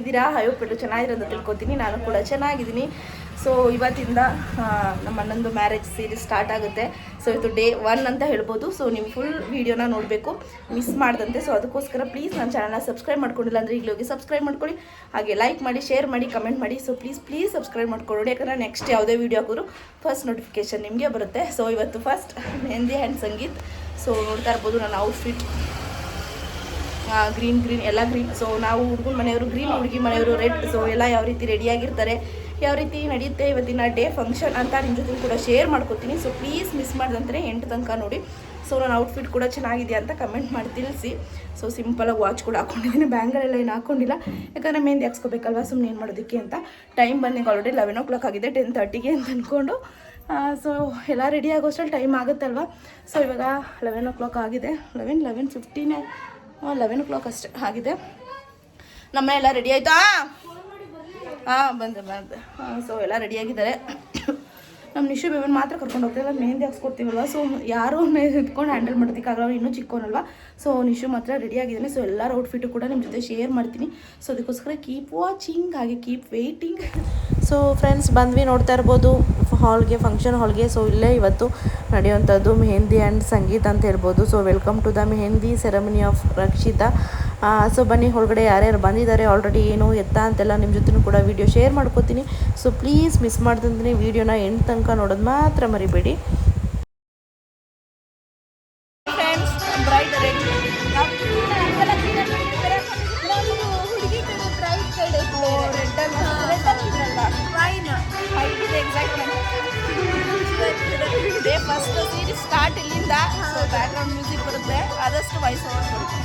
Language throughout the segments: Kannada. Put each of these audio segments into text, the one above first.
ಹೇಗಿದ್ದೀರಾ? ಹೋಪ್ ಎಲ್ಲರೂ ಚೆನ್ನಾಗಿರೋದು ತಿಳ್ಕೊತೀನಿ. ನಾನು ಕೂಡ ಚೆನ್ನಾಗಿದ್ದೀನಿ. ಸೊ ಇವತ್ತಿಂದ ನಮ್ಮ ಅಣ್ಣಂದು ಮ್ಯಾರೇಜ್ ಸೀರೀಸ್ ಸ್ಟಾರ್ಟ್ ಆಗುತ್ತೆ. ಸೊ ಇದು ಡೇ 1 ಅಂತ ಹೇಳ್ಬೋದು. ಸೊ ನೀವು ಫುಲ್ ವೀಡಿಯೋನ ನೋಡಬೇಕು, ಮಿಸ್ ಮಾಡ್ದಂತೆ. ಸೊ ಅದಕ್ಕೋಸ್ಕರ ಪ್ಲೀಸ್ ನನ್ನ ಚಾನಲ್ನ ಸಬ್ಸ್ಕ್ರೈಬ್ ಮಾಡ್ಕೊಂಡಿಲ್ಲ ಅಂದರೆ ಈಗಲೇ ಹೋಗಿ ಸಬ್ಸ್ಕ್ರೈಬ್ ಮಾಡ್ಕೊಳ್ಳಿ. ಹಾಗೆ ಲೈಕ್ ಮಾಡಿ, ಶೇರ್ ಮಾಡಿ, ಕಮೆಂಟ್ ಮಾಡಿ. ಸೊ ಪ್ಲೀಸ್ ಸಬ್ಸ್ಕ್ರೈಬ್ ಮಾಡ್ಕೊಳ್ಳಿ, ಯಾಕಂದರೆ ನೆಕ್ಸ್ಟ್ ಯಾವುದೇ ವೀಡಿಯೋ ಹಾಕಿದ್ರು ಫಸ್ಟ್ ನೋಟಿಫಿಕೇಶನ್ ನಿಮಗೆ ಬರುತ್ತೆ. ಸೊ ಇವತ್ತು first mehndi and sangeet. So ನೋಡ್ತಾ ಇರ್ಬೋದು ನನ್ನ ಔಟ್ಫಿಟ್ ಗ್ರೀನ್ ಎಲ್ಲ ಗ್ರೀನ್. ಸೊ ನಾವು ಹುಡುಗನ ಮನೆಯವರು ಗ್ರೀನ್, ಹುಡುಗಿ ಮನೆಯವರು ರೆಡ್. ಸೊ ಎಲ್ಲ ಯಾವ ರೀತಿ ರೆಡಿಯಾಗಿರ್ತಾರೆ, ಯಾವ ರೀತಿ ನಡೆಯುತ್ತೆ ಇವತ್ತಿನ ಡೇ ಫಂಕ್ಷನ್ ಅಂತ ನಿಮ್ಮ ಜೊತೆ ಕೂಡ ಶೇರ್ ಮಾಡ್ಕೊತೀನಿ. ಸೊ ಪ್ಲೀಸ್ ಮಿಸ್ ಮಾಡ್ದಂತೆ 8 ತನಕ ನೋಡಿ. ಸೊ ನನ್ನ ಔಟ್ಫಿಟ್ ಕೂಡ ಚೆನ್ನಾಗಿದೆಯಾ ಅಂತ ಕಮೆಂಟ್ ಮಾಡಿ ತಿಳಿಸಿ. ಸೊ ಸಿಂಪಲಾಗಿ ವಾಚ್ ಕೂಡ ಹಾಕ್ಕೊಂಡಿದ್ದೀನಿ, ಬ್ಯಾಂಗಲೆಲ್ಲ ಏನು ಹಾಕ್ಕೊಂಡಿಲ್ಲ, ಯಾಕಂದರೆ ಮೆಹಂದಿ ಹಾಕ್ಸ್ಕೋಬೇಕಲ್ವ, ಸುಮ್ಮನೆ ಏನು ಮಾಡೋದಕ್ಕೆ ಅಂತ. ಟೈಮ್ ಬಂದಿಗೆ ಆಲ್ರೆಡಿ 11 o'clock ಆಗಿದೆ, 10:30ಗೆ ಅಂತ ಅಂದ್ಕೊಂಡು. ಸೊ ಎಲ್ಲ ರೆಡಿ ಆಗೋಷ್ಟರಲ್ಲಿ ಟೈಮ್ ಆಗುತ್ತಲ್ವ. ಸೊ ಇವಾಗ 11 o'clock ಆಗಿದೆ, 11:15 11 o'clock ಅಷ್ಟೇ ಆಗಿದೆ. ನಮ್ಮನೆ ಎಲ್ಲ ರೆಡಿ ಆಯಿತಾ? ಬಂದೆ. ಸೊ ಎಲ್ಲ ರೆಡಿಯಾಗಿದ್ದಾರೆ. ನಮ್ಮ ನಿಶು ಬೇಬನ್ ಮಾತ್ರ ಕರ್ಕೊಂಡು ಹೋಗ್ತಾಯಿಲ್ಲ, ಮೆಹಂದಿ ಹಾಕ್ಸ್ಕೊಡ್ತೀವಲ್ವ. ಸೊ ಯಾರೂ ಇಟ್ಕೊಂಡು ಹ್ಯಾಂಡಲ್ ಮಾಡೋದಕ್ಕಾಗಲ್ಲ, ಇನ್ನೂ ಚಿಕ್ಕೋನಲ್ವ. ಸೊ ನಿಶು ಮಾತ್ರ ರೆಡಿಯಾಗಿದ್ದಾನೆ. ಸೊ ಎಲ್ಲರ ಔಟ್ಫಿಟ್ಟು ಕೂಡ ನಿಮ್ಮ ಜೊತೆ ಶೇರ್ ಮಾಡ್ತೀನಿ. ಸೊ ಅದಕ್ಕೋಸ್ಕರ ಕೀಪ್ ವಾಚಿಂಗ್, ಹಾಗೆ ಕೀಪ್ ವೇಟಿಂಗ್. ಸೊ ಫ್ರೆಂಡ್ಸ್ ಬಂದ್ವಿ, ನೋಡ್ತಾ ಇರ್ಬೋದು ಫಂಕ್ಷನ್ ಹಾಲ್ಗೆ. ಸೊ ಇಲ್ಲೇ ಇವತ್ತು ನಡೆಯುವಂಥದ್ದು ಮೆಹಂದಿ ಆ್ಯಂಡ್ ಸಂಗೀತ್ ಅಂತ ಹೇಳ್ಬೋದು. So welcome to the mehndi ceremony of Rakshita. So ಬನ್ನಿ, ಒಳಗಡೆ ಯಾರ್ಯಾರು ಬಂದಿದ್ದಾರೆ, ಆಲ್ರೆಡಿ ಏನು ಎತ್ತ ಅಂತೆಲ್ಲ ನಿಮ್ಮ ಜೊತೆ ಕೂಡ ವಿಡಿಯೋ ಶೇರ್ ಮಾಡ್ಕೋತೀನಿ. ಸೊ ಪ್ಲೀಸ್ ಮಿಸ್ ಮಾಡ್ದಂದ್ರೆ ವಿಡಿಯೋನ ಎಂಡ್ ತನಕ ನೋಡೋದು ಮಾತ್ರ ಮರಿಬೇಡಿ. Friends bride ready. Day first series start ಇಲ್ಲಿಂದ. ಸೊ ಬ್ಯಾಕ್ಗ್ರೌಂಡ್ ಮ್ಯೂಸಿಕ್ ಬರುತ್ತೆ, ಆದಷ್ಟು ವಾಯ್ಸ್ ಓವರ್ ಬರುತ್ತೆ.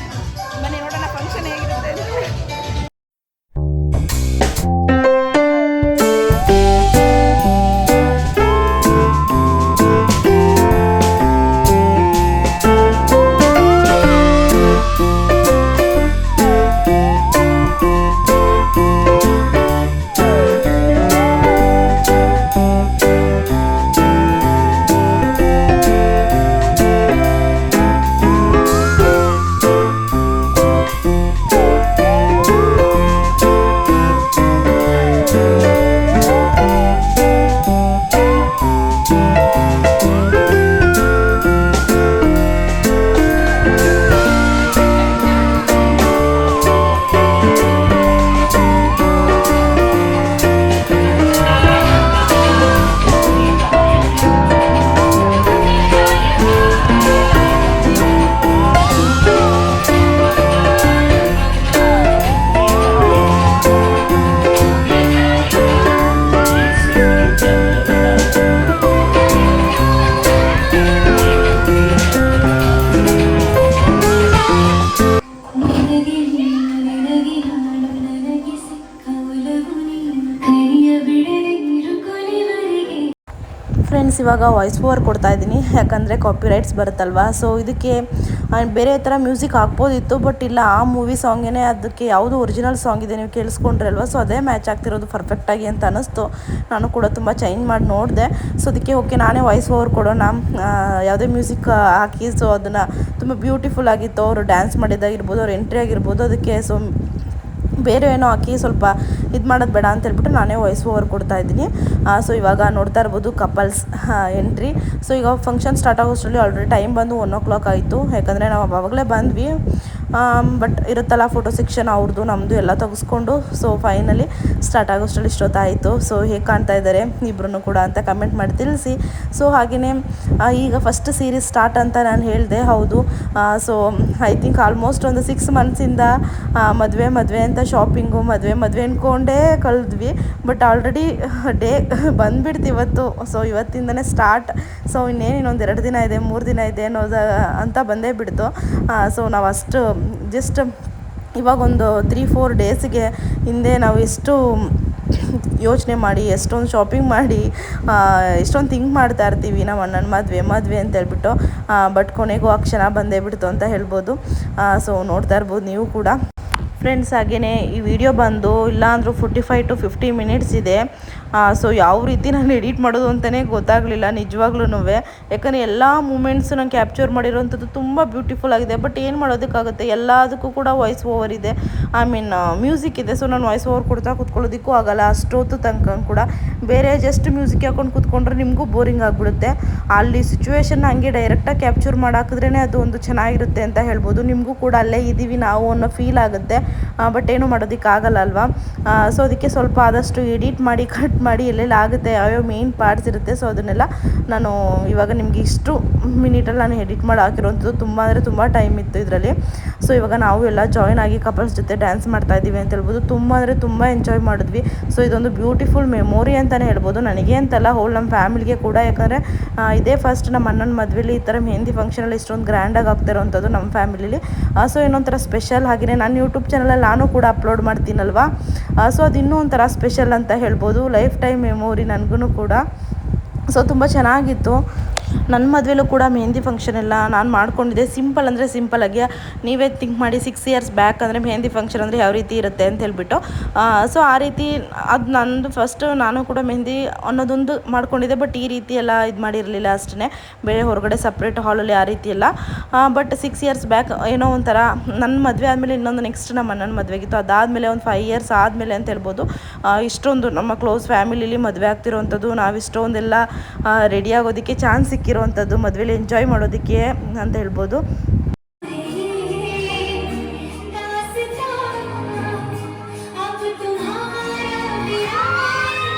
ಬನ್ನಿ ನೋಡೋಣ ಫಂಕ್ಷನ್ ಹೇಗಿರುತ್ತೆ ಅಂತ. ಫ್ರೆಂಡ್ಸ್ ಇವಾಗ ವಾಯ್ಸ್ ಓವರ್ ಕೊಡ್ತಾ ಇದ್ದೀನಿ, ಯಾಕಂದರೆ ಕಾಪಿರೈಟ್ಸ್ ಬರುತ್ತಲ್ವ. ಸೊ ಇದಕ್ಕೆ ಬೇರೆ ಥರ ಮ್ಯೂಸಿಕ್ ಹಾಕ್ಬೋದಿತ್ತು, ಬಟ್ ಇಲ್ಲ, ಆ ಮೂವಿ ಸಾಂಗೇ ಅದಕ್ಕೆ ಯಾವುದು ಒರಿಜಿನಲ್ ಸಾಂಗ್ ಇದೆ ನೀವು ಕೇಳಿಸ್ಕೊಂಡ್ರೆ ಅಲ್ವಾ. ಸೊ ಅದೇ ಮ್ಯಾಚ್ ಆಗ್ತಿರೋದು ಪರ್ಫೆಕ್ಟಾಗಿ ಅಂತ ಅನ್ನಿಸ್ತು. ನಾನು ಕೂಡ ತುಂಬ ಚೇಂಜ್ ಮಾಡಿ ನೋಡಿದೆ. ಸೊ ಅದಕ್ಕೆ ಓಕೆ ನಾನೇ ವಾಯ್ಸ್ ಓವರ್ ಕೊಡೋಣ, ಯಾವುದೇ ಮ್ಯೂಸಿಕ್ ಹಾಕಿ. ಸೊ ಅದನ್ನು ತುಂಬ ಬ್ಯೂಟಿಫುಲ್ ಆಗಿತ್ತು, ಅವರು ಡ್ಯಾನ್ಸ್ ಮಾಡಿದ್ದಾಗಿರ್ಬೋದು, ಅವ್ರ ಎಂಟ್ರಿ ಆಗಿರ್ಬೋದು. ಅದಕ್ಕೆ ಸೊ ಬೇರೆ ಏನೋ ಹಾಕಿ ಸ್ವಲ್ಪ ಇದು ಮಾಡೋದು ಬೇಡ ಅಂತ ಹೇಳ್ಬಿಟ್ಟು ನಾನೇ ವಾಯ್ಸ್ ಓವರ್ ಕೊಡ್ತಾ ಇದ್ದೀನಿ. ಸೊ ಇವಾಗ ನೋಡ್ತಾ ಇರ್ಬೋದು ಕಪಲ್ಸ್ ಎಂಟ್ರಿ. ಸೊ ಈಗ ಫಂಕ್ಷನ್ ಸ್ಟಾರ್ಟ್ ಆಗೋಷ್ಟರಲ್ಲಿ ಆಲ್ರೆಡಿ ಟೈಮ್ ಬಂದು 1 o'clock ಆಯಿತು, ಯಾಕಂದರೆ ನಾವು ಆವಾಗಲೇ ಬಂದ್ವಿ. ಬಟ್ ಇರುತ್ತಲ್ಲ ಫೋಟೋ ಸೆಕ್ಷನ್ ಅವ್ರದ್ದು ನಮ್ಮದು ಎಲ್ಲ ತೆಗೆಸ್ಕೊಂಡು. ಸೊ ಫೈನಲಿ ಸ್ಟಾರ್ಟ್ ಆಗೋಷ್ಟರಲ್ಲಿ ಇಷ್ಟೊತ್ತಾಯಿತು. ಸೊ ಹೇಗೆ ಕಾಣ್ತಾ ಇದ್ದಾರೆ ಇಬ್ಬರೂ ಕೂಡ ಅಂತ ಕಮೆಂಟ್ ಮಾಡಿ ತಿಳಿಸಿ. ಸೊ ಹಾಗೆಯೇ ಈಗ ಫಸ್ಟ್ ಸೀರೀಸ್ ಸ್ಟಾರ್ಟ್ ಅಂತ ನಾನು ಹೇಳಿದೆ, ಹೌದು. ಸೊ ಐ ಥಿಂಕ್ ಆಲ್ಮೋಸ್ಟ್ ಒಂದು 6 monthsಯಿಂದ ಮದುವೆ ಅಂತ ಶಾಪಿಂಗು ಮದುವೆ ಅಂದ್ಕೊಂಡೇ ಕಳೆದ್ವಿ. ಬಟ್ ಆಲ್ರೆಡಿ ಡೇ ಬಂದುಬಿಡ್ತು ಇವತ್ತು. So ಇವತ್ತಿಂದನೇ start. ಸೊ ಇನ್ನೊಂದು 2 ದಿನ ಇದೆ, 3 ದಿನ ಇದೆ ಅನ್ನೋದು ಅಂತ ಬಂದೇ ಬಿಡ್ತು. ಸೊ ನಾವು ಅಷ್ಟು ಜಸ್ಟ್ ಇವಾಗೊಂದು 3-4 ಡೇಸಿಗೆ ಹಿಂದೆ ನಾವು ಎಷ್ಟು ಯೋಚನೆ ಮಾಡಿ, ಎಷ್ಟೊಂದು ಶಾಪಿಂಗ್ ಮಾಡಿ, ಎಷ್ಟೊಂದು ಥಿಂಕ್ ಮಾಡ್ತಾ ಇರ್ತೀವಿ ನಮ್ಮ ಅಣ್ಣನ ಮದುವೆ ಅಂತ ಹೇಳ್ಬಿಟ್ಟು. ಬಟ್ ಕೊನೆಗೂ ಆ ಕ್ಷಣ ಬಂದೇ ಬಿಡ್ತು ಅಂತ ಹೇಳ್ಬೋದು. ಸೊ ನೋಡ್ತಾ ಇರ್ಬೋದು ನೀವು ಕೂಡ ಫ್ರೆಂಡ್ಸ್. ಹಾಗೆಯೇ ಈ ವಿಡಿಯೋ ಬಂದು ಇಲ್ಲ ಅಂದರೂ 45 to 50 minutes ಇದೆ. ಸೊ ಯಾವ ರೀತಿ ನಾನು ಎಡಿಟ್ ಮಾಡೋದು ಅಂತಲೇ ಗೊತ್ತಾಗಲಿಲ್ಲ ನಿಜವಾಗ್ಲೂ. ಯಾಕಂದರೆ ಎಲ್ಲ ಮೂಮೆಂಟ್ಸ್ ನಾನು ಕ್ಯಾಪ್ಚರ್ ಮಾಡಿರೋವಂಥದ್ದು ತುಂಬ ಬ್ಯೂಟಿಫುಲ್ ಆಗಿದೆ. ಬಟ್ ಏನು ಮಾಡೋದಕ್ಕಾಗುತ್ತೆ, ಎಲ್ಲದಕ್ಕೂ ಕೂಡ ವಾಯ್ಸ್ ಓವರ್ ಇದೆ, ಐ ಮೀನ್ ಮ್ಯೂಸಿಕ್ ಇದೆ. ಸೊ ನಾನು ವಾಯ್ಸ್ ಓವರ್ ಕೊಡ್ತಾ ಕೂತ್ಕೊಳ್ಳೋದಕ್ಕೂ ಆಗಲ್ಲ ಅಷ್ಟೊತ್ತು ತನಕ ಕೂಡ. ಬೇರೆ ಜಸ್ಟ್ ಮ್ಯೂಸಿಕ್ ಹಾಕೊಂಡು ಕೂತ್ಕೊಂಡ್ರೆ ನಿಮಗೂ ಬೋರಿಂಗ್ ಆಗಿಬಿಡುತ್ತೆ. ಅಲ್ಲಿ ಸಿಚುವೇಶನ್ನ ಹಂಗೆ ಡೈರೆಕ್ಟಾಗಿ ಕ್ಯಾಪ್ಚರ್ ಮಾಡಾಕಿದ್ರೇ ಅದು ಒಂದು ಚೆನ್ನಾಗಿರುತ್ತೆ ಅಂತ ಹೇಳ್ಬೋದು. ನಿಮಗೂ ಕೂಡ ಅಲ್ಲೇ ಇದ್ದೀವಿ ನಾವು ಅನ್ನೋ ಫೀಲ್ ಆಗುತ್ತೆ. ಬಟ್ ಏನೂ ಮಾಡೋದಕ್ಕಾಗಲ್ಲ ಅಲ್ವಾ. ಸೊ ಅದಕ್ಕೆ ಸ್ವಲ್ಪ ಆದಷ್ಟು ಎಡಿಟ್ ಮಾಡಿ ಕಟ್ ಮಾಡಿ ಎಲ್ಲೆಲ್ಲ ಆಗುತ್ತೆ, ಯಾವ್ಯಾವ ಮೇನ್ ಪಾರ್ಟ್ಸ್ ಇರುತ್ತೆ, ಸೊ ಅದನ್ನೆಲ್ಲ ನಾನು ಇವಾಗ ನಿಮಗೆ ಇಷ್ಟು ಮಿನಿಟಲ್ಲಿ ನಾನು ಎಡಿಟ್ ಮಾಡಿ ಹಾಕಿರೋಂಥದ್ದು. ತುಂಬ ಅಂದರೆ ತುಂಬ ಟೈಮ್ ಇತ್ತು ಇದರಲ್ಲಿ. ಸೊ ಇವಾಗ ನಾವು ಎಲ್ಲ ಜಾಯ್ನ್ ಆಗಿ ಕಪಲ್ಸ್ ಜೊತೆ ಡ್ಯಾನ್ಸ್ ಮಾಡ್ತಾ ಇದ್ದೀವಿ ಅಂತ ಹೇಳ್ಬೋದು. ತುಂಬ ಅಂದರೆ ತುಂಬ ಎಂಜಾಯ್ ಮಾಡಿದ್ವಿ. ಸೊ ಇದೊಂದು ಬ್ಯೂಟಿಫುಲ್ ಮೆಮೊರಿ ಅಂತಲೇ ಹೇಳ್ಬೋದು, ನನಗೆ ಅಂತಲ್ಲ ಹೋಲ್ ನಮ್ಮ ಫ್ಯಾಮಿಲಿಗೆ ಕೂಡ. ಯಾಕಂದರೆ ಇದೇ ಫಸ್ಟ್ ನಮ್ಮ ಅಣ್ಣನ ಮದುವೆಲಿ ಈ ಥರ ಮೆಹಂದಿ ಫಂಕ್ಷನಲ್ಲಿ ಇಷ್ಟೊಂದು ಗ್ರ್ಯಾಂಡಾಗಿ ಆಗ್ತಿರೋವಂಥದ್ದು ನಮ್ಮ ಫ್ಯಾಮಿಲಿಲಿ. So ಇನ್ನೊಂಥರ special. ಹಾಗೆಯೇ ನಾನು ಯೂಟ್ಯೂಬ್ ಚಾನಲಲ್ಲಿ ನಾನು ಕೂಡ ಅಪ್ಲೋಡ್ ಮಾಡ್ತೀನಲ್ವಾ, ಸೊ ಅದು ಇನ್ನೂ ಒಂಥರ ಸ್ಪೆಷಲ್ ಅಂತ ಹೇಳ್ಬೋದು. ಲೈಫ್ ಟೈಮ್ ಮೆಮೊರಿ ನನಗೂ ಕೂಡ. ಸೊ ತುಂಬ ಚೆನ್ನಾಗಿತ್ತು. ನನ್ನ ಮದುವೆಲೂ ಕೂಡ ಮೆಹಂದಿ ಫಂಕ್ಷನ್ ಎಲ್ಲ ನಾನು ಮಾಡ್ಕೊಂಡಿದ್ದೆ. ಸಿಂಪಲ್ ಅಂದರೆ ಸಿಂಪಲ್ಲಾಗಿ, ನೀವೇ ಥಿಂಕ್ ಮಾಡಿ 6 ಇಯರ್ಸ್ ಬ್ಯಾಕ್ ಅಂದರೆ ಮೆಹಂದಿ ಫಂಕ್ಷನ್ ಅಂದರೆ ಯಾವ ರೀತಿ ಇರುತ್ತೆ ಅಂತ ಹೇಳ್ಬಿಟ್ಟು. ಸೊ ಆ ರೀತಿ ಅದು ನಂದು ಫಸ್ಟು ನಾನು ಕೂಡ ಮೆಹಂದಿ ಅನ್ನೋದೊಂದು ಮಾಡ್ಕೊಂಡಿದ್ದೆ. ಬಟ್ ಈ ರೀತಿ ಎಲ್ಲ ಇದು ಮಾಡಿರಲಿಲ್ಲ ಅಷ್ಟೇ, ಬೇರೆ ಹೊರಗಡೆ ಸಪ್ರೇಟ್ ಹಾಲಲ್ಲಿ ಆ ರೀತಿ ಎಲ್ಲ. ಬಟ್ 6 ಇಯರ್ಸ್ ಬ್ಯಾಕ್ ಏನೋ ಒಂಥರ ನನ್ನ ಮದುವೆ ಆದಮೇಲೆ ಇನ್ನೊಂದು ನೆಕ್ಸ್ಟ್ ನಮ್ಮ ಅಣ್ಣನ ಮದುವೆಗಿತ್ತು. ಅದಾದಮೇಲೆ ಒಂದು 5 ಇಯರ್ಸ್ ಆದಮೇಲೆ ಅಂತ ಹೇಳ್ಬೋದು ಇಷ್ಟೊಂದು ನಮ್ಮ ಕ್ಲೋಸ್ ಫ್ಯಾಮಿಲಿಲಿ ಮದುವೆ ಆಗ್ತಿರೋವಂಥದ್ದು, ನಾವು ಇಷ್ಟೊಂದೆಲ್ಲ ರೆಡಿ ಆಗೋದಕ್ಕೆ ಚಾನ್ಸ್ ಸಿಕ್ಕಿರೋವಂಥದ್ದು, ಮದುವೆಲಿ ಎಂಜಾಯ್ ಮಾಡೋದಕ್ಕೆ ಅಂತ ಹೇಳ್ಬೋದು.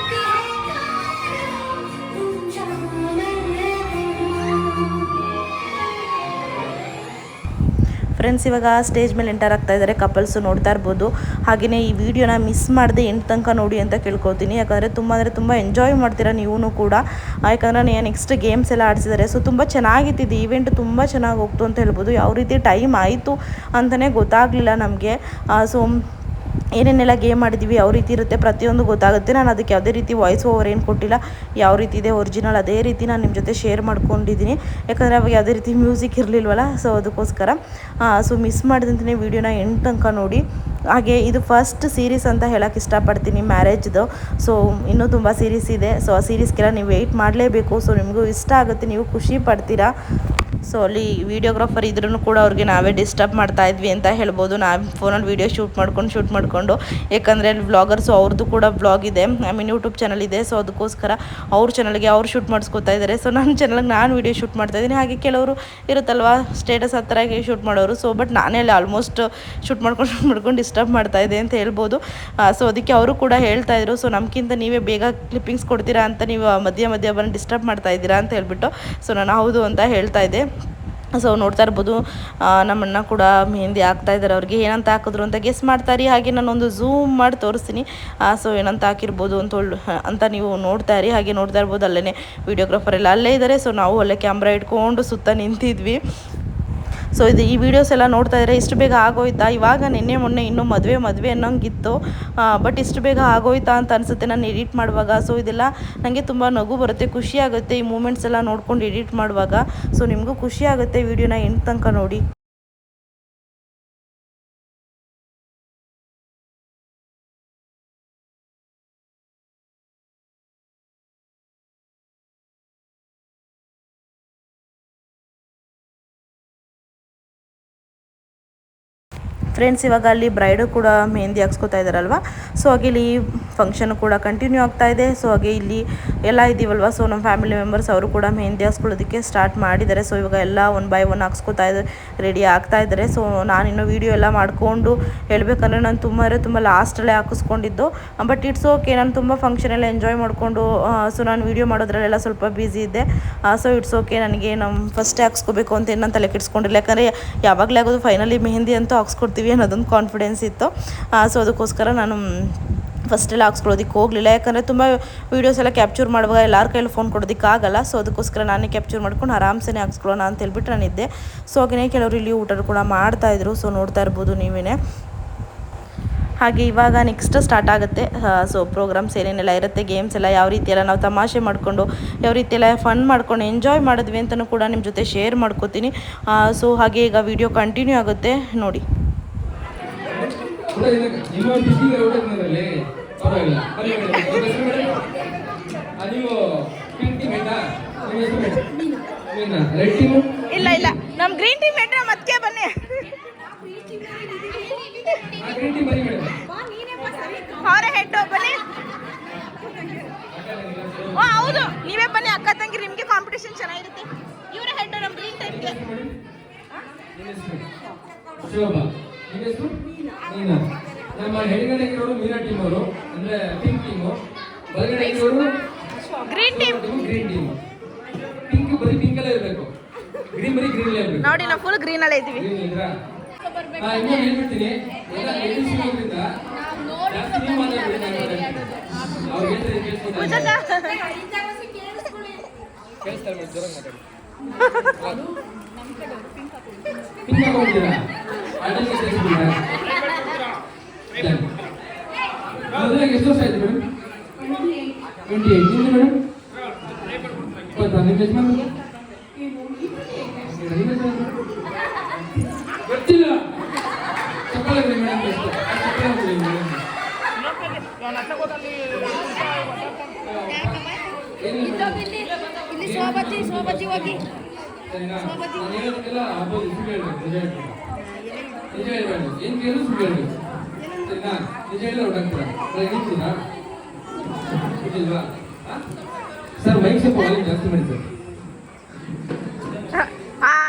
ಫ್ರೆಂಡ್ಸ್ ಇವಾಗ ಸ್ಟೇಜ್ ಮೇಲೆ ಎಂಟರ್ ಆಗ್ತಾ ಇದ್ದಾರೆ ಕಪಲ್ಸು, ನೋಡ್ತಾ ಇರ್ಬೋದು. ಹಾಗೆಯೇ ಈ ವಿಡಿಯೋನ ಮಿಸ್ ಮಾಡದೆ ಎಂಟು ತನಕ ನೋಡಿ ಅಂತ ಕೇಳ್ಕೊತೀನಿ. ಯಾಕಂದರೆ ತುಂಬ ಎಂಜಾಯ್ ಮಾಡ್ತೀರಾ ನೀವು ಕೂಡ. ಯಾಕಂದರೆ ನೆಕ್ಸ್ಟ್ ಗೇಮ್ಸ್ ಎಲ್ಲ ಆಡಿಸಿದ್ದಾರೆ. ಸೊ ತುಂಬ ಚೆನ್ನಾಗಿತ್ತು ಈವೆಂಟ್, ತುಂಬ ಚೆನ್ನಾಗಿ ಹೋಗ್ತು ಅಂತ ಹೇಳ್ಬೋದು. ಯಾವ ರೀತಿ ಟೈಮ್ ಆಯಿತು ಅಂತಲೇ ಗೊತ್ತಾಗಲಿಲ್ಲ ನಮಗೆ. ಸೊ ಏನೇನೆಲ್ಲ ಗೇಮ್ ಮಾಡಿದ್ದೀವಿ, ಯಾವ ರೀತಿ ಇರುತ್ತೆ ಪ್ರತಿಯೊಂದು ಗೊತ್ತಾಗುತ್ತೆ. ನಾನು ಅದಕ್ಕೆ ಯಾವುದೇ ರೀತಿ ವಾಯ್ಸ್ ಓವರ್ ಏನು ಕೊಟ್ಟಿಲ್ಲ, ಯಾವ ರೀತಿ ಇದೆ ಒರಿಜಿನಲ್ ಅದೇ ರೀತಿ ನಾನು ನಿಮ್ಮ ಜೊತೆ ಶೇರ್ ಮಾಡ್ಕೊಂಡಿದ್ದೀನಿ. ಯಾಕಂದರೆ ಅವಾಗ ಯಾವುದೇ ರೀತಿ ಮ್ಯೂಸಿಕ್ ಇರಲಿಲ್ವಲ್ಲ, ಸೊ ಅದಕ್ಕೋಸ್ಕರ. ಸೊ ಮಿಸ್ ಮಾಡಿದಂತೆ ವೀಡಿಯೋನ ಎಂಟು ತನಕ ನೋಡಿ. ಹಾಗೆ ಇದು ಫಸ್ಟ್ ಸೀರೀಸ್ ಅಂತ ಹೇಳೋಕ್ಕೆ ಇಷ್ಟಪಡ್ತೀನಿ ಮ್ಯಾರೇಜ್ದು. ಸೊ ಇನ್ನೂ ತುಂಬ ಸೀರೀಸ್ ಇದೆ. ಸೊ ಆ ಸೀರೀಸ್ಗೆಲ್ಲ ನೀವು ವೆಯ್ಟ್ ಮಾಡಲೇಬೇಕು. ಸೊ ನಿಮಗೂ ಇಷ್ಟ ಆಗುತ್ತೆ, ನೀವು ಖುಷಿ ಪಡ್ತೀರಾ. ಸೊ ಅಲ್ಲಿ ವೀಡಿಯೋಗ್ರಾಫರ್ ಇದ್ರೂ ಕೂಡ ಅವ್ರಿಗೆ ನಾವೇ ಡಿಸ್ಟರ್ಬ್ ಮಾಡ್ತಾಯಿದ್ವಿ ಅಂತ ಹೇಳ್ಬೋದು. ನಾವು ಫೋನಲ್ಲಿ ವೀಡಿಯೋ ಶೂಟ್ ಮಾಡಿಕೊಂಡು ಯಾಕಂದರೆ ಅಲ್ಲಿ ವ್ಲಾಗರ್ಸು ಅವ್ರದ್ದು ಕೂಡ ವ್ಲಾಗ್ ಇದೆ, ಐ ಮೀನ್ ಯೂಟ್ಯೂಬ್ ಚಾನಲ್ ಇದೆ. ಸೊ ಅದಕ್ಕೋಸ್ಕರ ಅವ್ರ ಚಾನಲ್ಗೆ ಅವ್ರು ಶೂಟ್ ಮಾಡಿಸ್ಕೊತಾ ಇದ್ದಾರೆ. ಸೊ ನನ್ನ ಚಾನಲ್ಗೆ ನಾನು ವೀಡಿಯೋ ಶೂಟ್ ಮಾಡ್ತಾಯಿದ್ದೀನಿ. ಹಾಗೆ ಕೆಲವರು ಇರುತ್ತಲ್ವ ಸ್ಟೇಟಸ್ ಹತ್ತಿರಾಗಿ ಶೂಟ್ ಮಾಡೋರು. ಸೊ ಬಟ್ ನಾನೇ ಅಲ್ಲಿ ಆಲ್ಮೋಸ್ಟ್ ಶೂಟ್ ಮಾಡ್ಕೊಂಡು ಡಿಸ್ಟರ್ಬ್ ಮಾಡ್ತಾಯಿದ್ದೆ ಅಂತ ಹೇಳ್ಬೋದು. ಸೊ ಅದಕ್ಕೆ ಅವರು ಕೂಡ ಹೇಳ್ತಾಯಿದ್ರು, ಸೊ ನಮಗಿಂತ ನೀವೇ ಬೇಗ ಕ್ಲಿಪ್ಪಿಂಗ್ಸ್ ಕೊಡ್ತೀರಾ ಅಂತ, ನೀವು ಮಧ್ಯ ಬಂದು ಡಿಸ್ಟರ್ಬ್ ಮಾಡ್ತಾಯಿದ್ದೀರಾ ಅಂತ ಹೇಳ್ಬಿಟ್ಟು. ಸೊ ನಾನು ಹೌದು ಅಂತ ಹೇಳ್ತಾಯಿದ್ದೆ. ಸೊ ನೋಡ್ತಾ ಇರ್ಬೋದು ನಮ್ಮಣ್ಣ ಕೂಡ ಮೆಹಂದಿ ಹಾಕ್ತಾಯಿದ್ದಾರೆ. ಅವ್ರಿಗೆ ಏನಂತ ಹಾಕಿದ್ರು ಅಂತ ಗೆಸ್ ಮಾಡ್ತಾರೆ. ಹಾಗೆ ನಾನೊಂದು ಝೂಮ್ ಮಾಡಿ ತೋರಿಸ್ತೀನಿ. ಸೊ ಏನಂತ ಹಾಕಿರ್ಬೋದು ಅಂತ ನೀವು ನೋಡ್ತಾ ಇರಿ. ಹಾಗೆ ನೋಡ್ತಾ ಇರ್ಬೋದು ಅಲ್ಲೇ ವೀಡಿಯೋಗ್ರಾಫರ್ ಎಲ್ಲ ಅಲ್ಲೇ ಇದ್ದಾರೆ. ಸೊ ನಾವು ಅಲ್ಲೇ ಕ್ಯಾಮ್ರಾ ಇಟ್ಕೊಂಡು ಸುತ್ತ ನಿಂತಿದ್ವಿ. ಸೊ ಈ ವಿಡಿಯೋಸ್ ಎಲ್ಲ ನೋಡ್ತಾ ಇದ್ದರೆ ಇಷ್ಟು ಬೇಗ ಆಗೋಯ್ತಾ, ಇವಾಗ ನಿನ್ನೆ ಮೊನ್ನೆ ಇನ್ನೂ ಮದುವೆ ಅನ್ನೋಂಗಿತ್ತು. ಬಟ್ ಇಷ್ಟು ಬೇಗ ಆಗೋಯ್ತಾ ಅಂತ ಅನಿಸುತ್ತೆ ನಾನು ಎಡಿಟ್ ಮಾಡುವಾಗ. ಸೊ ಇದೆಲ್ಲ ನನಗೆ ತುಂಬ ನಗು ಬರುತ್ತೆ, ಖುಷಿ ಆಗುತ್ತೆ ಈ ಮೂಮೆಂಟ್ಸ್ ಎಲ್ಲ ನೋಡ್ಕೊಂಡು ಎಡಿಟ್ ಮಾಡುವಾಗ. ಸೊ ನಿಮಗೂ ಖುಷಿ ಆಗುತ್ತೆ ವಿಡಿಯೋನ ಎಂಟು ತನಕ ನೋಡಿ. ಫ್ರೆಂಡ್ಸ್ ಇವಾಗ ಅಲ್ಲಿ ಬ್ರೈಡು ಕೂಡ ಮೆಹಂದಿ ಹಾಕ್ಸ್ಕೊತಾ ಇದ್ದಾರಲ್ವ. ಸೊ ಹಾಗೆ ಇಲ್ಲಿ ಫಂಕ್ಷನ್ ಕೂಡ ಕಂಟಿನ್ಯೂ ಆಗ್ತಾ ಇದೆ. ಸೊ ಹಾಗೆ ಇಲ್ಲಿ ಎಲ್ಲ ಇದ್ದೀವಲ್ವ, ಸೊ ನಮ್ಮ ಫ್ಯಾಮಿಲಿ ಮೆಂಬರ್ಸ್ ಅವರು ಕೂಡ ಮೆಹಂದಿ ಹಾಕ್ಸ್ಕೊಳ್ಳೋದಕ್ಕೆ ಸ್ಟಾರ್ಟ್ ಮಾಡಿದ್ದಾರೆ. ಸೊ ಇವಾಗ ಎಲ್ಲ 1 by 1 ಹಾಕ್ಸ್ಕೊತಾ ಇದ್ದಾರೆ, ರೆಡಿ ಆಗ್ತಾ ಇದ್ದಾರೆ. ಸೊ ನಾನಿನ್ನು ವೀಡಿಯೋ ಎಲ್ಲ ಮಾಡಿಕೊಂಡು ಹೇಳ್ಬೇಕಂದ್ರೆ ನಾನು ತುಂಬ ಲಾಸ್ಟಲ್ಲೇ ಹಾಕಿಸ್ಕೊಂಡಿದ್ದು. ಬಟ್ ಇಟ್ಸ್ ಓಕೆ, ನಾನು ತುಂಬ ಫಂಕ್ಷನ್ ಎಲ್ಲ ಎಂಜಾಯ್ ಮಾಡಿಕೊಂಡು ಸೊ ನಾನು ವೀಡಿಯೋ ಮಾಡೋದ್ರಲ್ಲೆಲ್ಲ ಸ್ವಲ್ಪ ಬ್ಯುಸಿ ಇದ್ದೆ. ಸೊ ಇಟ್ಸ್ ಓಕೆ, ನನಗೆ ಫಸ್ಟೇ ಹಾಕ್ಸ್ಕೋಬೇಕು ಅಂತ ಏನು ತಲೆ ಕೆಡಿಸ್ಕೊಂಡಿಲ್ಲ. ಯಾಕಂದರೆ ಯಾವಾಗಲೇ ಆಗೋದು ಫೈನಲಿ ಮೆಹಂದಿ ಅಂತೂ ಹಾಕ್ಸ್ಕೊಡ್ತೀವಿ ಅನ್ನೋದೊಂದು ಕಾನ್ಫಿಡೆನ್ಸ್ ಇತ್ತು. ಸೊ ಅದಕ್ಕೋಸ್ಕರ ನಾನು ಫಸ್ಟೆಲ್ಲ ಹಾಕ್ಸ್ಕೊಳ್ಳೋದಕ್ಕೆ ಹೋಗಲಿಲ್ಲ. ಯಾಕಂದರೆ ತುಂಬ ವೀಡಿಯೋಸ್ ಎಲ್ಲ ಕ್ಯಾಪ್ಚರ್ ಮಾಡುವಾಗ ಎಲ್ಲರ ಕೈಯಲ್ಲಿ ಫೋನ್ ಕೊಡೋದಕ್ಕಾಗಲ್ಲ. ಸೊ ಅದಕ್ಕೋಸ್ಕರ ನಾನೇ ಕ್ಯಾಪ್ಚರ್ ಮಾಡ್ಕೊಂಡು ಆರಾಮ್ಸೇ ಹಾಕ್ಸ್ಕೊಳ್ಳೋಣ ಅಂತ ಹೇಳ್ಬಿಟ್ಟು ನಾನಿದ್ದೆ. ಸೊ ಹಾಗೆಯೇ ಕೆಲವರು ಇಲ್ಲಿ ಊಟ ಕೂಡ ಮಾಡ್ತಾಯಿದ್ರು. ಸೊ ನೋಡ್ತಾ ಇರ್ಬೋದು ನೀವೇ. ಹಾಗೆ ಇವಾಗ ನೆಕ್ಸ್ಟ್ ಸ್ಟಾರ್ಟ್ ಆಗುತ್ತೆ. ಸೊ ಪ್ರೋಗ್ರಾಮ್ಸ್ ಏನೇನೆಲ್ಲ ಇರುತ್ತೆ, ಗೇಮ್ಸ್ ಎಲ್ಲ ಯಾವ ರೀತಿ ಎಲ್ಲ ನಾವು ತಮಾಷೆ ಮಾಡಿಕೊಂಡು ಯಾವ ರೀತಿ ಎಲ್ಲ ಫನ್ ಮಾಡ್ಕೊಂಡು ಎಂಜಾಯ್ ಮಾಡಿದ್ವಿ ಅಂತಲೂ ಕೂಡ ನಿಮ್ಮ ಜೊತೆ ಶೇರ್ ಮಾಡ್ಕೋತೀನಿ. ಸೊ ಹಾಗೆ ಈಗ ವಿಡಿಯೋ ಕಂಟಿನ್ಯೂ ಆಗುತ್ತೆ ನೋಡಿ. ನಿಮ್ಮ ರೆಡ್ ಟೀಮು ಇಲ್ಲ ಇಲ್ಲ ನಮ್ಮ ಗ್ರೀನ್ ಟೀಮ್ ಹೆಡ್ರ ಮತ್ತೆ ಬನ್ನಿ. ಗ್ರೀನ್ ಟೀಮ್ ಬನ್ನಿ ಮೇಡಮ್. ಅವರೇ ಹೆಡ್ಡು ಬನ್ನಿ. ಓ ಹೌದು, ನೀವೇ ಬನ್ನಿ ಅಕ್ಕ ತಂಗಿ, ನಿಮಗೆ ಕಾಂಪಿಟೇಷನ್ ಚೆನ್ನಾಗಿರುತ್ತೆ. ಇವರೇ ಹೆಡ್ಡು ನಮ್ಮ ಗ್ರೀನ್ ಟೀಮ್ಗೆ. ಶೋಭಾ, ನಿಮ್ಮ ಹೆಸರು ನೀನಾ. ನಮ್ಮ ಎಡಗಡೆ ಇರೋರು ಮೀನಾ ಟೀಮ್ ಅವರು, ಅಂದ್ರೆ ಪಿಂಕ್ ಟೀಮು. ಬಲಗಡೆ ಇರೋರು green team. Green team. Pink ಬರೀ ಪಿಂಕ್ ಅಲ್ಲೇ ಇರಬೇಕು, ಗ್ರೀನ್ ಬರೀ ಗ್ರೀನ್ ಅಲ್ಲೇ ಇರಬೇಕು. ನೋಡಿ ನಾವು ಫುಲ್ ಗ್ರೀನ್ ಅಲ್ಲೇ ಇದ್ದೀವಿ. ಗ್ರೀನ್ ಇದ್ರಾ? ಇನ್ನೂ ಹೇಳ್ಬಿಡ್ತೀನಿ, ಎಲ್ಲ ಲೇಡೀಸ್ ಇರೋದ್ರಿಂದ ಜಾಸ್ತಿ ನೀವು ಮಾತಾಡ್ಬಿಡ್ತೀನಿ. ಅವ್ರು ಹೇಳ್ತಾರೆ ಕೇಳಿಸ್ತಾರೆ, ಜೋರಾಗಿ ಮಾತಾಡಿ. ಪಿಂಕ್ ಹಾಕೊಂಡಿದ್ದೀರಾ? ಅಡ್ಡಲ್ಲಿ ಸೇರಿಸ್ಬಿಟ್ಟಿರಾ? ಮೊದಲಾಗಿ ಎಷ್ಟು ವರ್ಷ ಆಯ್ತು ಮೇಡಮ್? 28. ನಿಮ್ದು ಮೇಡಮ್? ನಿಮ್ಮ ಯಜಮಾನ್ ಗೊತ್ತಿಲ್ಲ. ಚಪ್ಪಲ ಮೇಡಮ್, ಸರಿನಾ? ಆಗ್ಬೋದು, ಸುಳ್ಳು ಹೇಳ್ಬೇಕು, ನಿಜ ಹೇಳ್ಬೇಕು. ಏನ್ ಕೇಳಿದ್ರು ಸುಳ್ಳು ಹೇಳ್ಬೇಕು, ಸರಿನಾ? ನಿಜ ಹೇಳಿದ್ರೆ ಹೊರಟಾಗ್ತೀರಾ? ಏನಿದ್ದೀರಾ ಗೊತ್ತಿಲ್ವಾ? ಸರ್ ಮೈಕ್ ಸ್ವಲ್ಪ ವಾಲ್ಯೂಮ್ ಜಾಸ್ತಿ ಮಾಡಿ ಸರ್.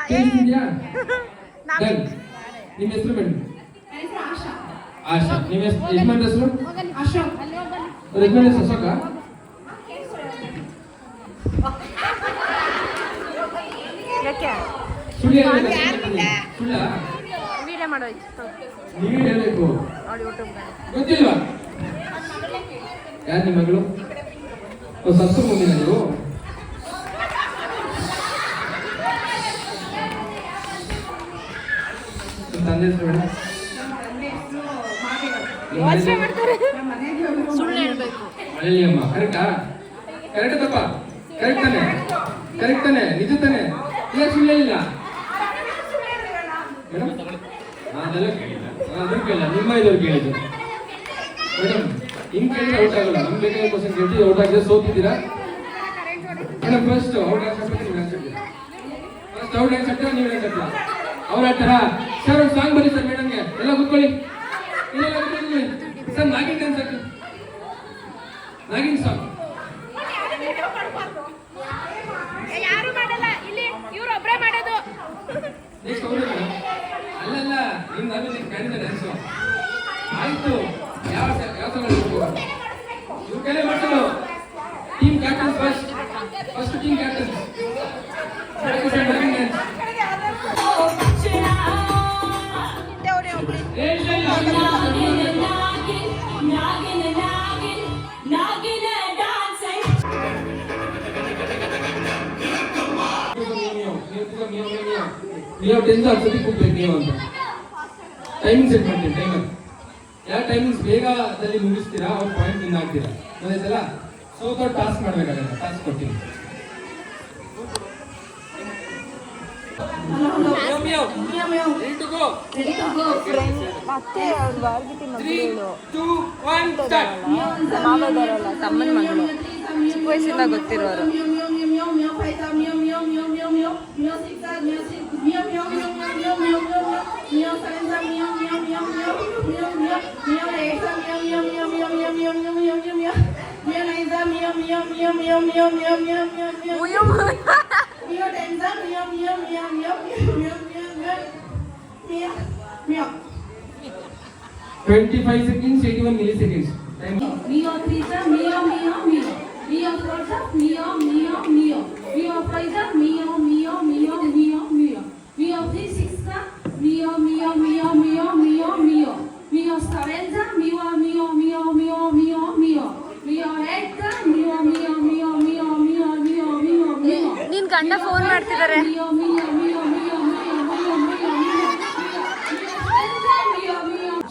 ಕೇಳಿಸ್ತಿದ್ಯಾ? ನಿಮ್ಮ ಹೆಸರು ಮೇಡಮ್? ಆಶಾ. ನಿಮ್ಮ ಯಜಮಾನ್ ಹೆಸರು? ಯಜಮಾನ್ ಹೆಸರು ಅಶೋಕ. ಸುಳ್ಳು ನೀವೇ ಹೇಳ್ಬೇಕು, ಗೊತ್ತಿಲ್ವಾ? ಯಾರು ನಿಮ್ಮ ಮಗಳು? ಸತ್ತು ಮುಂದಿನ ನೀವು ತಂದೆ ಹೆಸರು ಮೇಡಮ್? ಮಳಲಿ ಅಮ್ಮ. ಕರೆಕ್ಟಾ? ಕರೆಕ್ಟ್ ತಪ್ಪ? ಕರೆಕ್ಟ್ ತಾನೆ? ಕರೆಕ್ಟ್ ತಾನೆ? ನಿಜ ತಾನೆ? ಇಲ್ಲ ಸುಳ್ಳು ಇಲ್ಲ ಮೇಡಮ್? ಅದೆಲ್ಲ ಕೇಳಿಲ್ಲ, ಅದನ್ನು ಕೇಳಿಲ್ಲ, ನಿಮ್ಮ ಇದವ್ರು ಕೇಳಿದ್ದು ಮೇಡಮ್. ಹಿಂಗೆ ಕೇಳಿದ್ರೆ ಔಟ್ ಆಗಲ್ಲ. ನಮ್ಗೆ ಬೇಕಾದ ಕ್ವಶನ್ ಕೇಳ್ತೀವಿ, ಔಟ್ ಆಗಿದ್ರೆ ಸೋತಿದ್ದೀರಾ ಮೇಡಮ್. ಫಸ್ಟ್ ಔಟ್ ಆಗ್ಸಕ್ಕೆ ನೀವು ಅನ್ಸುತ್ತೆ, ಫಸ್ಟ್ ಔಟ್ ಆಗ್ಸಕ್ಕೆ ನೀವು ಅನ್ಸುತ್ತೆ. ಅವ್ರು ಹೇಳ್ತಾರ ಸರ್ ಒಂದು ಸಾಂಗ್ ಬನ್ನಿ ಸರ್ ಮೇಡಮ್ಗೆ, ಎಲ್ಲ ಕೂತ್ಕೊಳ್ಳಿ. ಇಲ್ಲ ಸರ್ ನಾಗಿನ್ ಡ್ಯಾನ್ಸ್ ಹಾಕಿ, ನಾಗಿನ್ ಸಾಂಗ್. ಯಾರು ಮಾಡಲ್ಲ ಇಲ್ಲಿ, ಇವ್ರು ಒಬ್ಬರೇ ಮಾಡೋದು. ನೆಕ್ಸ್ಟ್ ಅವ್ರು ಅಲ್ಲಲ್ಲ, ನಿಮ್ದು ಆಮೇಲೆ ಕ್ಯಾಂಡಿಡೇಟ್ ಡ್ಯಾನ್ಸು ಆಯ್ತು. ಯಾವ ಸಾಂಗ್ ಇವ್ರ ಕೈಲೇ ಮಾಡ್ಸೋದು. Team captain first team captain ನೀವು 10 ಸತಿ ಕೂಗ್ಬೇಕು ನೀವು ಅಂತ. ಟೈಮಿಂಗ್ ಸೆಟ್ ಮಾಡ್ತೀನಿ. ಟೈಮರ್ ಯಾವ ಟೈಮಿಂಗ್ಸ್ ಬೇಗದಲ್ಲಿ ಮುಗಿಸ್ತೀರಾ ಅವ್ರ ಪಾಯಿಂಟ್ ವಿನ್ ಆಗ್ತೀರಾ. ಗೊತ್ತಾಯ್ತಲ್ಲ? ಸೋತವ್ರು ಟಾಸ್ಕ್ ಮಾಡ್ಬೇಕಾಗಲ್ಲ, ಟಾಸ್ಕ್ ಕೊಡ್ತೀನಿ. ಮತ್ತೆ ಮಾವದವರಲ್ಲ, ತಮ್ಮನ ಮಗಳು, ಚಿಕ್ಕ ವಯಸ್ಸಿಂದ ಗೊತ್ತಿರೋರು. Twenty 5 seconds, 81 milliseconds. Mio freezer, mio. Mio freezer, mio. Mio freezer, mio. Mio 360, mio. Mio scavenza, mio. Mio 8, mio. ನಿನ್ ಗಂಡ ಫೋನ್ ಮಾಡ್ತಿದ್ದಾರೆ.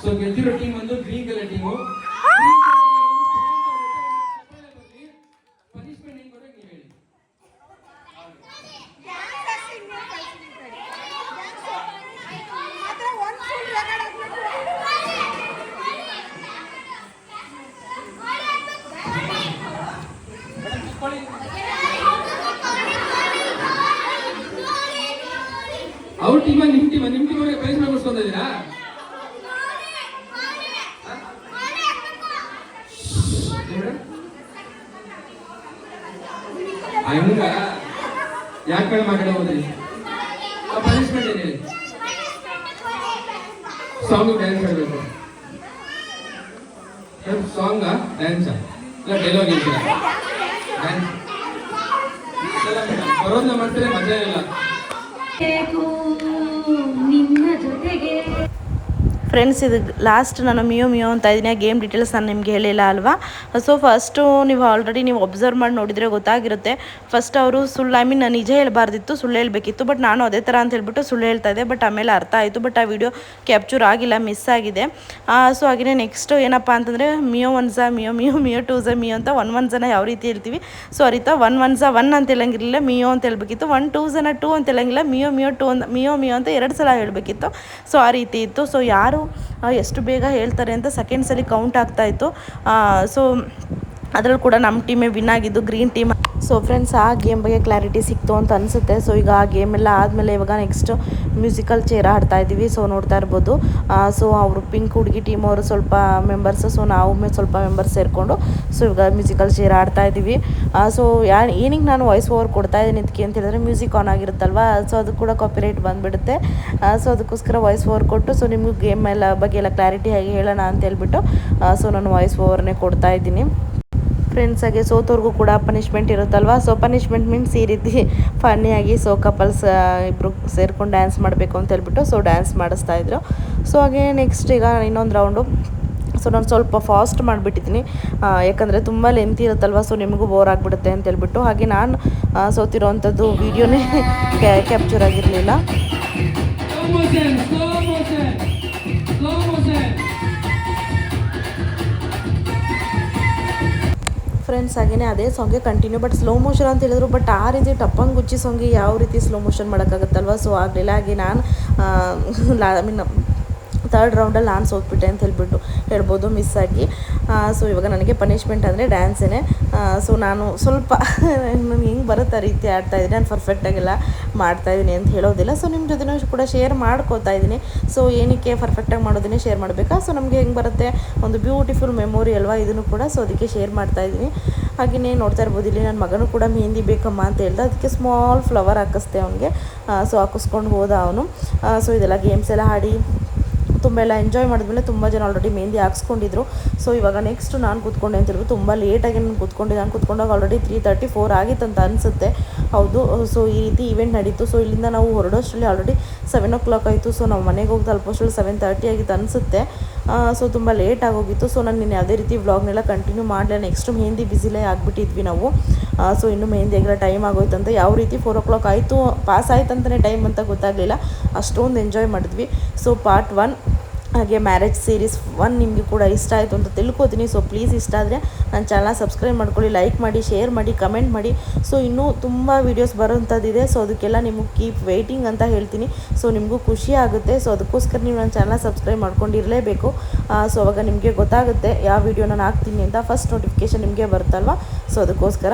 ಸೊ ಗೆದ್ದಿರೋ ಟೀಮ್ ಒಂದು ಗ್ರೀನ್ ಕಲರ್ ಟೀಮು. ಅವ್ರ ಟೀಮ ನಿಮ್ಮ ಟೀಮ್ಗೆ ಪ್ರೈಸ್ ಮಾಡಿಸ್ಕೊಂತ ಇದ್ದೀರಾ? ಹಂಗ ಯಾಕೆ ಮೇಡಮ್ ಆ ಕಡೆ ಹೋದ್ರಿ? ಪನಿಷ್ಮೆಂಟ್ ಏನು ಹೇಳಿ? ಸಾಂಗ್ ಡ್ಯಾನ್ಸ್ ಮಾಡಬೇಕು. ಸಾಂಗ ಡ್ಯಾನ್ಸಾ ಇಲ್ಲ ಡೈಲಾಗ್ ಹೇಳ್ತೀರಾ? ಡ್ಯಾನ್ಸ್ ಬರೋದನ್ನ ಮಾಡ್ತಾರೆ, ಮಜಾ ಇಲ್ಲ. ನಿನ್ನ ಜೊತೆಗೆ ಫ್ರೆಂಡ್ಸ್, ಇದು ಲಾಸ್ಟ್ ನಾನು ಮಿಯೋ ಅಂತ ಇದ್ದೀನಿ. ಆ ಗೇಮ್ ಡೀಟೇಲ್ಸ್ ನಾನು ನಿಮಗೆ ಹೇಳಿಲ್ಲ ಅಲ್ವಾ. ಸೊ ಫಸ್ಟು ನೀವು ಆಲ್ರೆಡಿ ನೀವು ಅಬ್ಸರ್ವ್ ಮಾಡಿ ನೋಡಿದರೆ ಗೊತ್ತಾಗಿರುತ್ತೆ. ಫಸ್ಟ್ ಅವರು ಸುಳ್ಳು ನಾನು ನಿಜ ಹೇಳಬಾರ್ದಿತ್ತು, ಸುಳ್ಳು ಹೇಳಬೇಕಿತ್ತು. ಬಟ್ ನಾನು ಅದೇ ಥರ ಅಂತ ಹೇಳ್ಬಿಟ್ಟು ಸುಳ್ಳು ಹೇಳ್ತಾ ಇದ್ದೆ. ಬಟ್ ಆಮೇಲೆ ಅರ್ಥ ಆಯಿತು. ಬಟ್ ಆ ವಿಡಿಯೋ ಕ್ಯಾಪ್ಚರ್ ಆಗಿಲ್ಲ, ಮಿಸ್ ಆಗಿದೆ. ಸೊ ಹಾಗೆಯೇ ನೆಕ್ಸ್ಟ್ ಏನಪ್ಪ ಅಂತಂದರೆ ಮಿಯೋ ಒನ್ಸ ಮಿಯೋ ಮಿಯೋ ಮಿಯೋ ಟೂಸ ಮಿಯೋ ಅಂತ ಒನ್ ಜನ ಯಾವ ರೀತಿ ಹೇಳ್ತೀವಿ. ಸೊ ಆ ರೀತಿ ಒನ್ ಅಂತ ಹೇಳಂಗಿರಲಿಲ್ಲ, ಮಿಯೋ ಅಂತ ಹೇಳಬೇಕಿತ್ತು. 1 2 ಅಂತ ಹೇಳಂಗಿಲ್ಲ, ಮಿಯೋ ಟೂ ಅಂತ ಮಿಯೋ ಅಂತ 2 ಸಲ ಹೇಳಬೇಕಿತ್ತು. ಸೊ ಆ ರೀತಿ ಇತ್ತು. ಸೊ ಯಾರು ಎಷ್ಟು ಬೇಗ ಹೇಳ್ತಾರೆ ಅಂತ ಸೆಕೆಂಡ್ಸಲ್ಲಿ ಕೌಂಟ್ ಆಗ್ತಾಯಿತ್ತು. ಸೊ ಅದರಲ್ಲಿ ಕೂಡ ನಮ್ಮ ಟೀಮೇ ವಿನ್ ಆಗಿದ್ದು, ಗ್ರೀನ್ ಟೀಮ್. ಸೊ ಫ್ರೆಂಡ್ಸ್, ಆ ಗೇಮ್ ಬಗ್ಗೆ ಕ್ಲಾರಿಟಿ ಸಿಕ್ತು ಅಂತ ಅನಿಸುತ್ತೆ. ಸೊ ಈಗ ಆ ಗೇಮೆಲ್ಲ ಆದಮೇಲೆ ಇವಾಗ ನೆಕ್ಸ್ಟ್ ಮ್ಯೂಸಿಕಲ್ ಚೇರ್ ಆಡ್ತಾ ಇದ್ದೀವಿ. ಸೊ ನೋಡ್ತಾ ಇರ್ಬೋದು. ಸೊ ಅವರು ಪಿಂಕ್ ಹುಡುಗಿ ಟೀಮ್ ಅವರು ಸ್ವಲ್ಪ ಮೆಂಬರ್ಸ್, ಸೊ ನಾವು ಸ್ವಲ್ಪ ಮೆಂಬರ್ಸ್ ಸೇರಿಕೊಂಡು ಸೊ ಇವಾಗ ಮ್ಯೂಸಿಕಲ್ ಚೇರ್ ಆಡ್ತಾ ಇದ್ದೀವಿ. ಸೊ ಏನಿಗೆ ನಾನು ವಾಯ್ಸ್ ಓವರ್ ಕೊಡ್ತಾ ಇದ್ದೀನಿ ಇದಕ್ಕೆ ಅಂತ ಹೇಳಿದ್ರೆ ಮ್ಯೂಸಿಕ್ ಆನ್ ಆಗಿರುತ್ತಲ್ವ. ಸೊ ಅದು ಕೂಡ ಕಾಪಿರೈಟ್ ಬಂದುಬಿಡುತ್ತೆ. ಸೊ ಅದಕ್ಕೋಸ್ಕರ ವಾಯ್ಸ್ ಓವರ್ ಕೊಟ್ಟು ಸೊ ನಿಮಗೂ ಗೇಮ್ ಎಲ್ಲ ಬಗ್ಗೆ ಎಲ್ಲ ಕ್ಲಾರಿಟಿ ಆಗಿ ಹೇಳೋಣ ಅಂತ ಹೇಳ್ಬಿಟ್ಟು ಸೊ ನಾನು ವಾಯ್ಸ್ ಓವರ್ನೇ ಕೊಡ್ತಾ ಇದ್ದೀನಿ. ಫ್ರೆಂಡ್ಸಾಗೆ ಸೋತವ್ರಿಗೂ ಕೂಡ ಪನಿಷ್ಮೆಂಟ್ ಇರುತ್ತಲ್ವ. ಸೊ ಪನಿಷ್ಮೆಂಟ್ ಮೀನ್ಸ್ ಈ ರೀತಿ ಫನ್ನಿಯಾಗಿ ಸೊ ಕಪಲ್ಸ್ ಇಬ್ಬರು ಸೇರ್ಕೊಂಡು ಡ್ಯಾನ್ಸ್ ಮಾಡಬೇಕು ಅಂತ ಹೇಳ್ಬಿಟ್ಟು ಸೊ ಡ್ಯಾನ್ಸ್ ಮಾಡಿಸ್ತಾಯಿದ್ರು. ಸೊ ಹಾಗೆ ನೆಕ್ಸ್ಟ್ ಈಗ ಇನ್ನೊಂದು ರೌಂಡು. ಸೊ ನಾನು ಸ್ವಲ್ಪ ಫಾಸ್ಟ್ ಮಾಡಿಬಿಟ್ಟಿದ್ದೀನಿ, ಯಾಕಂದರೆ ತುಂಬ ಲೆಂತ್ ಇರುತ್ತಲ್ವ. ಸೊ ನಿಮಗೂ ಬೋರ್ ಆಗಿಬಿಡುತ್ತೆ ಅಂತ ಹೇಳ್ಬಿಟ್ಟು. ಹಾಗೆ ನಾನು ಸೋತಿರೋವಂಥದ್ದು ವೀಡಿಯೋನೇ ಕ್ಯಾಪ್ಚರ್ ಆಗಿರಲಿಲ್ಲ. ಫ್ರೆಂಡ್ಸ್, ಹಾಗೆಯೇ ಅದೇ ಸಾಂಗ್ಗೆ ಕಂಟಿನ್ಯೂ, ಬಟ್ ಸ್ಲೋ ಮೋಷನ್ ಅಂತ ಹೇಳಿದ್ರು. ಬಟ್ ಆ ರೀತಿ ಟಪ್ಪಂಗ್ ಗುಚ್ಚಿ ಸಾಂಗ್ಗೆ ಯಾವ ರೀತಿ ಸ್ಲೋ ಮೋಷನ್ ಮಾಡೋಕ್ಕಾಗತ್ತಲ್ವ. ಸೊ ಆಗಲಿಲ್ಲ. ಹಾಗೆ ನಾನು ಥರ್ಡ್ ರೌಂಡಲ್ಲಿ ನಾನು ಸೋತ್ಬಿಟ್ಟೆ ಅಂತ ಹೇಳ್ಬೋದು ಮಿಸ್ ಆಗಿ. ಸೊ ಇವಾಗ ನನಗೆ ಪನಿಷ್ಮೆಂಟ್ ಅಂದರೆ ಡ್ಯಾನ್ಸೇ. ಸೊ ನಾನು ಸ್ವಲ್ಪ ನನಗೆ ಹೆಂಗೆ ಬರುತ್ತೆ ಆ ರೀತಿ ಆಡ್ತಾಯಿದ್ದೀನಿ. ನಾನು ಪರ್ಫೆಕ್ಟಾಗೆಲ್ಲ ಮಾಡ್ತಾಯಿದ್ದೀನಿ ಅಂತ ಹೇಳೋದಿಲ್ಲ. ಸೊ ನಿಮ್ಮ ಜೊತೆನೂ ಕೂಡ ಶೇರ್ ಮಾಡ್ಕೋತಾ ಇದ್ದೀನಿ. ಸೊ ಏನಕ್ಕೆ ಪರ್ಫೆಕ್ಟಾಗಿ ಮಾಡೋದನ್ನೇ ಶೇರ್ ಮಾಡಬೇಕಾ. ಸೊ ನಮಗೆ ಹೆಂಗೆ ಬರುತ್ತೆ, ಒಂದು ಬ್ಯೂಟಿಫುಲ್ ಮೆಮೊರಿ ಅಲ್ವಾ ಇದನ್ನು ಕೂಡ. ಸೊ ಅದಕ್ಕೆ ಶೇರ್ ಮಾಡ್ತಾಯಿದ್ದೀನಿ. ಹಾಗೆಯೇ ನೋಡ್ತಾ ಇರ್ಬೋದು, ಇಲ್ಲಿ ನನ್ನ ಮಗನೂ ಕೂಡ ಮೆಹಂದಿ ಬೇಕಮ್ಮ ಅಂತ ಹೇಳ್ದೆ. ಅದಕ್ಕೆ ಸ್ಮಾಲ್ ಫ್ಲವರ್ ಹಾಕಿಸ್ದೆ ಅವನಿಗೆ. ಸೊ ಹಾಕಿಸ್ಕೊಂಡು ಹೋದ ಅವನು. ಸೊ ಇದೆಲ್ಲ ಗೇಮ್ಸ್ ಎಲ್ಲ ಆಡಿ ತುಂಬ ಎಲ್ಲ ಎಂಜಾಯ್ ಮಾಡಿದ್ಮೇಲೆ ತುಂಬ ಜನ ಆಲ್ರೆಡಿ ಮೆಹಂದಿ ಹಾಕ್ಸ್ಕೊಂಡಿದ್ರು. ಸೊ ಇವಾಗ ನೆಕ್ಸ್ಟ್ ನಾನು ಕೂತ್ಕೊಂಡೆ ಅಂತ ಹೇಳ್ಬಿಟ್ಟು ತುಂಬ ಲೇಟಾಗಿ ನಾನು ಕೂತ್ಕೊಂಡಾಗ ಆಲ್ರೆಡಿ 3:34 ಆಗಿತ್ತು ಅಂತ ಅನಿಸುತ್ತೆ. ಹೌದು. ಸೊ ಈ ರೀತಿ ಇವೆಂಟ್ ನಡೀತು. ಸೊ ಇಲ್ಲಿಂದ ನಾವು ಹೊರಡೋಷ್ಟರಲ್ಲಿ ಆಲ್ರೆಡಿ 7 o'clock ಆಯಿತು. ಸೊ ನಾವು ಮನೆಗೆ ಹೋಗಿ ತಲುಪೋಷ್ಟರಲ್ಲಿ 7:30 ಆಗಿತ್ತು ಅನಿಸುತ್ತೆ. ಸೊ ತುಂಬ ಲೇಟ್ ಆಗೋಗಿತ್ತು. ಸೊ ನಾನು ನಿನ್ನೆ ಯಾವುದೇ ರೀತಿ ವ್ಲಾಗ್ನೆಲ್ಲ ಕಂಟಿನ್ಯೂ ಮಾಡಲಿಲ್ಲ. ನೆಕ್ಸ್ಟ್ ಮೆಹಂದಿ ಬಿಸಿಲೇ ಆಗಿಬಿಟ್ಟಿದ್ವಿ ನಾವು. ಸೊ ಇನ್ನೂ ಮೆಹಂದಿ ಆಗಿರೋ ಟೈಮ್ ಆಗೋಯ್ತು ಅಂತ. ಯಾವ ರೀತಿ 4 o'clock ಆಯಿತು, ಪಾಸ್ ಆಯ್ತು ಅಂತಲೇ ಟೈಮ್ ಅಂತ ಗೊತ್ತಾಗಲಿಲ್ಲ. ಅಷ್ಟೊಂದು ಎಂಜಾಯ್ ಮಾಡಿದ್ವಿ. ಸೊ ಪಾರ್ಟ್ 1 ಹಾಗೆ ಮ್ಯಾರೇಜ್ ಸೀರೀಸ್ 1 ನಿಮಗೆ ಕೂಡ ಇಷ್ಟ ಆಯಿತು ಅಂತ ತಿಳ್ಕೊತೀನಿ. ಸೊ ಪ್ಲೀಸ್ ಇಷ್ಟ ಆದರೆ ನನ್ನ ಚಾನಲ್ ಸಬ್ಸ್ಕ್ರೈಬ್ ಮಾಡ್ಕೊಳ್ಳಿ, ಲೈಕ್ ಮಾಡಿ, ಶೇರ್ ಮಾಡಿ, ಕಮೆಂಟ್ ಮಾಡಿ. ಸೊ ಇನ್ನೂ ತುಂಬ ವೀಡಿಯೋಸ್ ಬರೋಂಥದ್ದಿದೆ. ಸೊ ಅದಕ್ಕೆಲ್ಲ ನಿಮಗೆ ಕೀಪ್ ವೆಯ್ಟಿಂಗ್ ಅಂತ ಹೇಳ್ತೀನಿ. ಸೊ ನಿಮಗೂ ಖುಷಿ ಆಗುತ್ತೆ. ಸೊ ಅದಕ್ಕೋಸ್ಕರ ನೀವು ನನ್ನ ಚಾನಲ್ ಸಬ್ಸ್ಕ್ರೈಬ್ ಮಾಡ್ಕೊಂಡಿರಲೇಬೇಕು. ಸೊ ಅವಾಗ ನಿಮಗೆ ಗೊತ್ತಾಗುತ್ತೆ ಯಾವ ವೀಡಿಯೋ ನಾನು ಹಾಕ್ತೀನಿ ಅಂತ. ಫಸ್ಟ್ ನೋಟಿಫಿಕೇಷನ್ ನಿಮಗೆ ಬರುತ್ತಲ್ವ. ಸೊ ಅದಕ್ಕೋಸ್ಕರ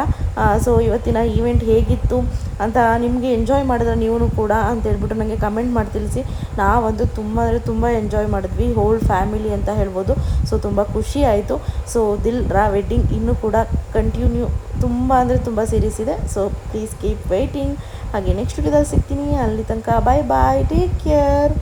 ಸೊ ಇವತ್ತಿನ ಈವೆಂಟ್ ಹೇಗಿತ್ತು ಅಂತ ನಿಮಗೆ ಎಂಜಾಯ್ ಮಾಡಿದ್ರೆ ನೀವು ಕೂಡ ಅಂತ ಹೇಳ್ಬಿಟ್ಟು ನನಗೆ ಕಮೆಂಟ್ ಮಾಡಿ ತಿಳಿಸಿ. ನಾವಂತೂ ತುಂಬ ಅಂದರೆ ತುಂಬ ಎಂಜಾಯ್ ಮಾಡಿದ್ವಿ, ಹೋಲ್ ಫ್ಯಾಮಿಲಿ ಅಂತ ಹೇಳ್ಬೋದು. ಸೊ ತುಂಬ ಖುಷಿ ಆಯಿತು. ಸೊ ದಿಲ್ ರಾ ವೆಡ್ಡಿಂಗ್ ಇನ್ನೂ ಕೂಡ ಕಂಟಿನ್ಯೂ ತುಂಬ ಅಂದರೆ ತುಂಬ ಸೀರೀಸ್ ಇದೆ. So please keep waiting. ಹಾಗೆ ನೆಕ್ಸ್ಟ್ ವಿಡಿಯೋದಲ್ಲಿ ಸಿಗ್ತೀನಿ. ಅಲ್ಲಿ ತನಕ ಬಾಯ್ ಬಾಯ್, ಟೇಕ್ ಕೇರ್.